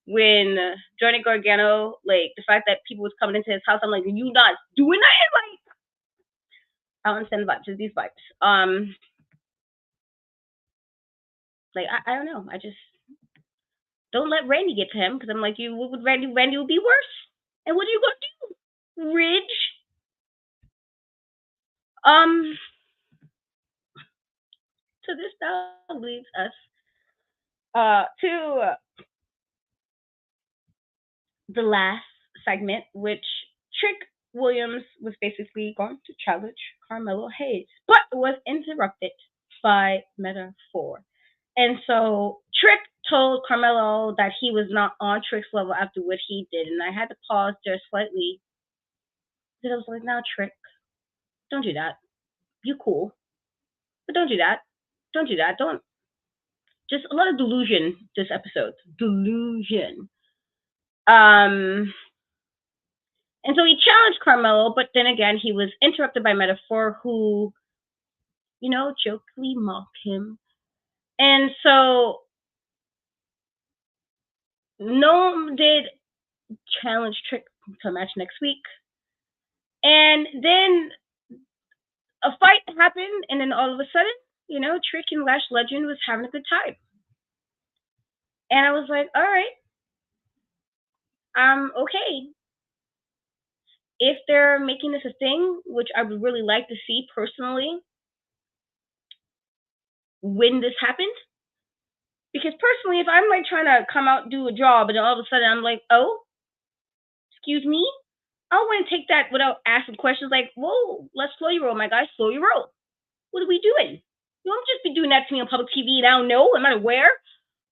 [SPEAKER 2] when Johnny Gargano, like, the fact that people was coming into his house, I'm like, you not doing that? Like, I don't understand the vibes. Just these vibes. Like, I don't know. I just don't let Randy get to him because I'm like, what would Randy would be worse. And what are you gonna do, Ridge? So this now leads us to the last segment, which Trick Williams was basically going to challenge Carmelo Hayes, but was interrupted by Meta-4. And so Trick told Carmelo that he was not on Trick's level after what he did, and I had to pause there slightly because I was like, "Now, Trick, don't do that. You cool, but don't do that. Don't do that. Don't." Just a lot of delusion this episode. Delusion. And so he challenged Carmelo, but then again, he was interrupted by Meta-4, who, jokingly mocked him. And so Noam did challenge Trick to a match next week. And then a fight happened, and then all of a sudden, Trick and Lash Legend was having a good time. And I was like, all right, okay. If they're making this a thing, which I would really like to see personally, when this happened. Because personally, if I'm like trying to come out and do a job and then all of a sudden I'm like, oh, excuse me, I wouldn't take that without asking questions like, whoa, let's slow your roll, my guy, slow your roll. What are we doing? You won't just be doing that to me on public TV and I don't know, I'm not aware.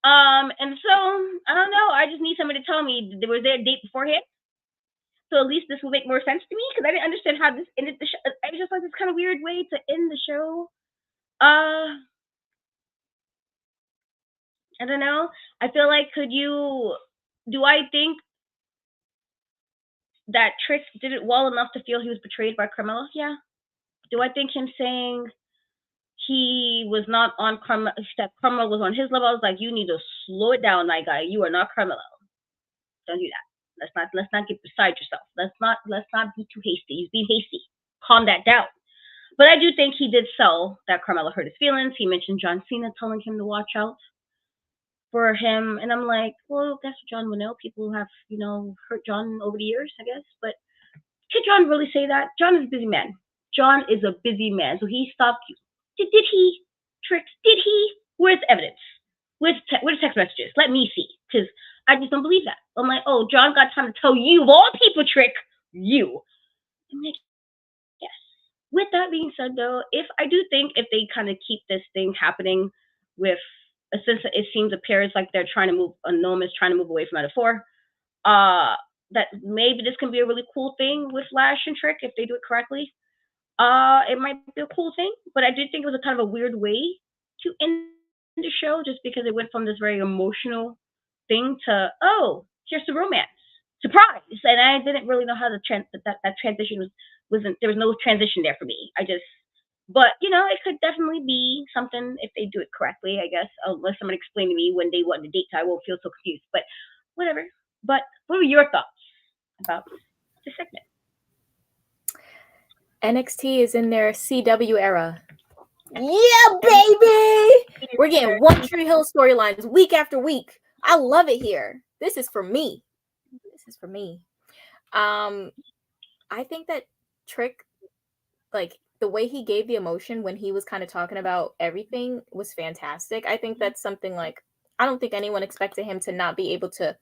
[SPEAKER 2] And so, I don't know, I just need somebody to tell me there was there a date beforehand. So at least this will make more sense to me because I didn't understand how this ended the show. I was just like this kind of weird way to end the show. I don't know. I feel like do I think that Trick did it well enough to feel he was betrayed by Carmelo? Yeah. Do I think him saying he was not on Carmelo, that Carmelo was on his level? I was like, you need to slow it down, my guy. You are not Carmelo. Don't do that. Let's not get beside yourself. Let's not be too hasty. He's being hasty. Calm that down. But I do think he did sell that Carmelo hurt his feelings. He mentioned John Cena telling him to watch out for him, and I'm like, well, that's what John would know. People who have, hurt John over the years, I guess. But did John really say that? John is a busy man. John is a busy man, so he stopped you. Did he? Trick? Did he? Where's the evidence? Where's the text messages? Let me see, because I just don't believe that. I'm like, oh, John got time to tell you of all people, Trick, you. I'm like, with that being said, though, if I do think if they kind of keep this thing happening with, since it seems appears like they're trying to move, Noam is trying to move away from Meta-4, that maybe this can be a really cool thing with Lash and Trick if they do it correctly. It might be a cool thing, but I did think it was a kind of a weird way to end the show, just because it went from this very emotional thing to, oh, here's the romance, surprise, and I didn't really know how the that transition wasn't, there was no transition there for me. But it could definitely be something if they do it correctly, I guess, unless someone explained to me when they want the date, so I won't feel so confused. But whatever. But what were your thoughts about the segment?
[SPEAKER 1] NXT is in their CW era. Yeah, baby! We're getting One Tree Hill storylines week after week. I love it here. This is for me. I think that Trick, like, the way he gave the emotion when he was kind of talking about everything was fantastic. I think that's something, like, I don't think anyone expected him to not be able to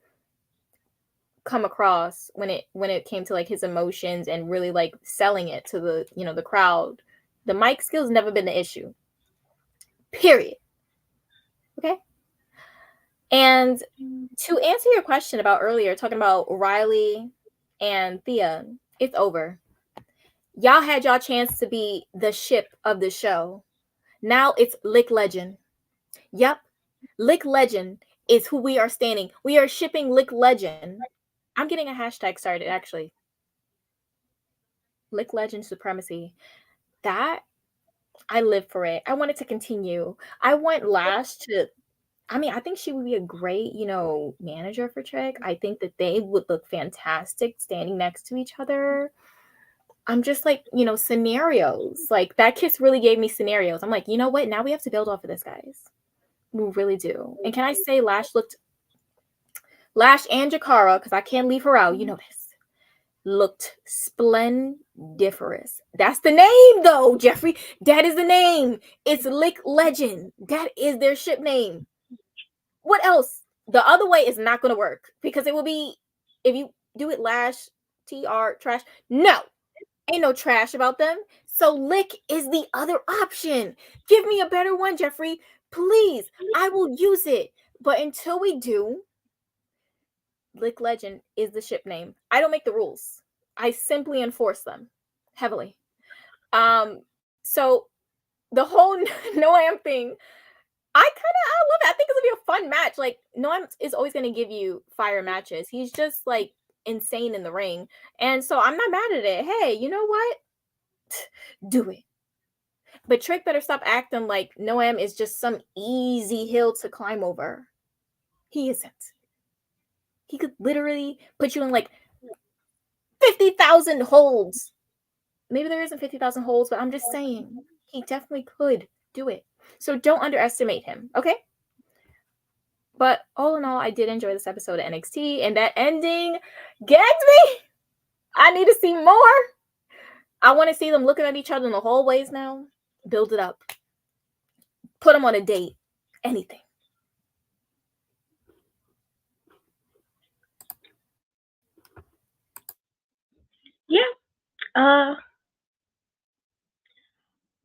[SPEAKER 1] come across when it came to, like, his emotions and really, like, selling it to the the crowd. The mic skills never been the issue, period. Okay. And to answer your question about earlier, talking about Riley and Thea, it's over. Y'all had y'all chance to be the ship of the show. Now it's Lick Legend. Yep. Lick Legend is who we are standing. We are shipping Lick Legend. I'm getting a hashtag started, actually. Lick Legend supremacy. That, I live for it. I want it to continue. I want Lash to, I think she would be a great, manager for Trick. I think that they would look fantastic standing next to each other. I'm just like, scenarios. Like, that kiss really gave me scenarios. I'm like, you know what? Now we have to build off of this, guys. We really do. And can I say Lash and Jakara, because I can't leave her out, this, looked splendiferous. That's the name, though, Jeffrey. That is the name. It's Lick Legend. That is their ship name. What else? The other way is not going to work, because it will be, if you do it Lash, TR, trash. No. Ain't no trash about them. So Lick is the other option. Give me a better one, Jeffrey. Please. I will use it. But until we do, Lick Legend is the ship name. I don't make the rules. I simply enforce them heavily. So the whole Noam thing, I love it. I think it's gonna be a fun match. Like, Noam is always gonna give you fire matches. He's just, like, insane in the ring, and so I'm not mad at it. Hey, you know what? Do it. But Trick better stop acting like Noam is just some easy hill to climb over. He isn't. He could literally put you in, like, 50,000 holds. Maybe there isn't 50,000 holds, but I'm just saying he definitely could do it. So don't underestimate him, okay? But all in all, I did enjoy this episode of NXT, and that ending gets me. I need to see more. I want to see them looking at each other in the hallways now. Build it up. Put them on a date. Anything.
[SPEAKER 2] Yeah.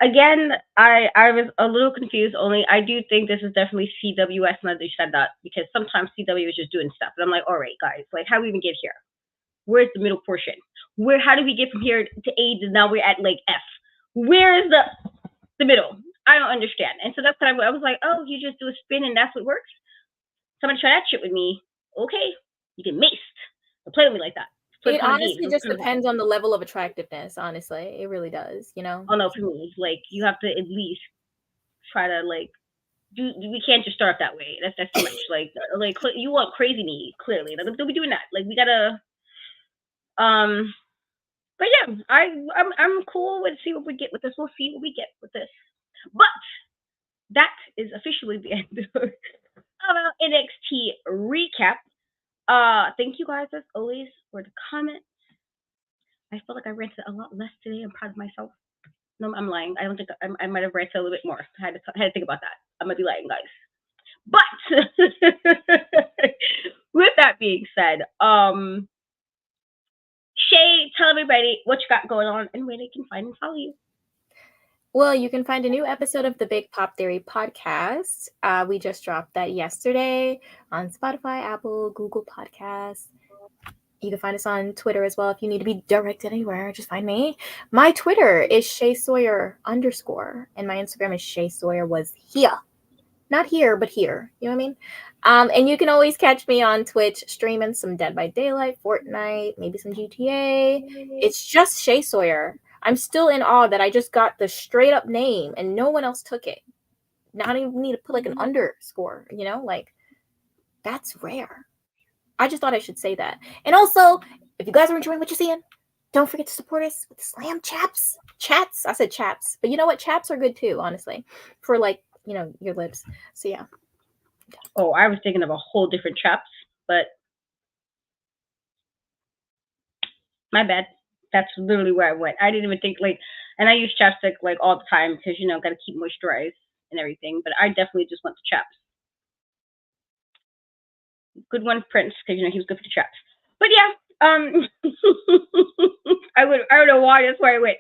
[SPEAKER 2] Again, I was a little confused. Only I do think this is definitely CWS, and they said that because sometimes CW is just doing stuff, and I'm like, all right, guys, like, how do we even get here? Where's the middle portion? How do we get from here to A and now we're at, like, F? Where is the middle? I don't understand. And so that's what I was like, oh, you just do a spin and that's what works. Somebody try that shit with me. Okay, you get maced. Don't play with me like that.
[SPEAKER 1] It honestly just depends on the level of attractiveness, honestly. It really does,
[SPEAKER 2] Oh, no, for me, like, you have to at least try to, like, we can't just start that way. That's too much. Like, you want crazy me, clearly. Like, don't be doing that. Like, we gotta, but yeah, I'm cool with see what we get with this. We'll see what we get with this. But that is officially the end of our NXT recap. Thank you guys as always for the comments. I feel like I ranted a lot less today. I'm proud of myself. No, I'm lying. I don't think I might have ranted a little bit more. I had to think about that. I might be lying, guys. But with that being said, Shay, tell everybody what you got going on and where they can find and follow you.
[SPEAKER 1] Well, you can find a new episode of the Big Pop Theory podcast. We just dropped that yesterday on Spotify, Apple, Google Podcasts. You can find us on Twitter as well. If you need to be directed anywhere, just find me. My Twitter is Shay_Sawyer_, and my Instagram is Shay_Sawyer was here. Not here, but here. You know what I mean? And you can always catch me on Twitch streaming some Dead by Daylight, Fortnite, maybe some GTA. It's just Shay Sawyer. I'm still in awe that I just got the straight up name and no one else took it. Not even need to put like an underscore, you know? Like, that's rare. I just thought I should say that. And also, if you guys are enjoying what you're seeing, don't forget to support us with the Slam Chats. Chats. I said chaps. But you know what? Chaps are good too, honestly. For like, you know, your lips. So yeah.
[SPEAKER 2] Oh, I was thinking of a whole different chaps, but my bad. That's literally where I went. I didn't even think like, and I use chapstick like all the time because you know gotta keep moisturized and everything. But I definitely just went to chaps. Good one, Prince, because you know he was good for the chaps. But yeah, I don't know why that's where I went.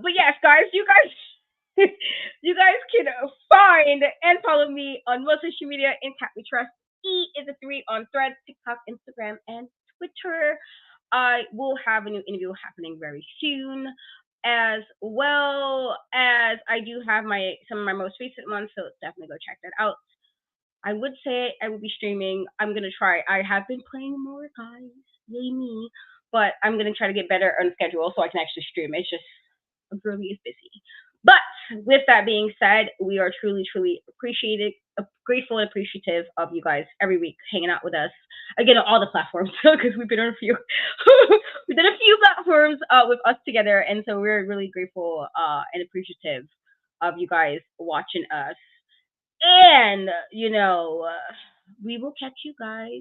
[SPEAKER 2] But yes, guys, you guys you guys can find and follow me on most social media in Cat We Trust. E is a 3 on Threads, TikTok, Instagram, and Twitter. I will have a new interview happening very soon, as well as I do have some of my most recent ones, so definitely go check that out. I would say I will be streaming. I'm gonna try. I have been playing more, guys. Yay me! But I'm gonna try to get better on schedule so I can actually stream. It's just a girly is busy. But with that being said, we are truly, truly grateful and appreciative of you guys every week hanging out with us. Again, on all the platforms because we've been on a few. We've done a few platforms with us together, and so we're really grateful and appreciative of you guys watching us. And you know, we will catch you guys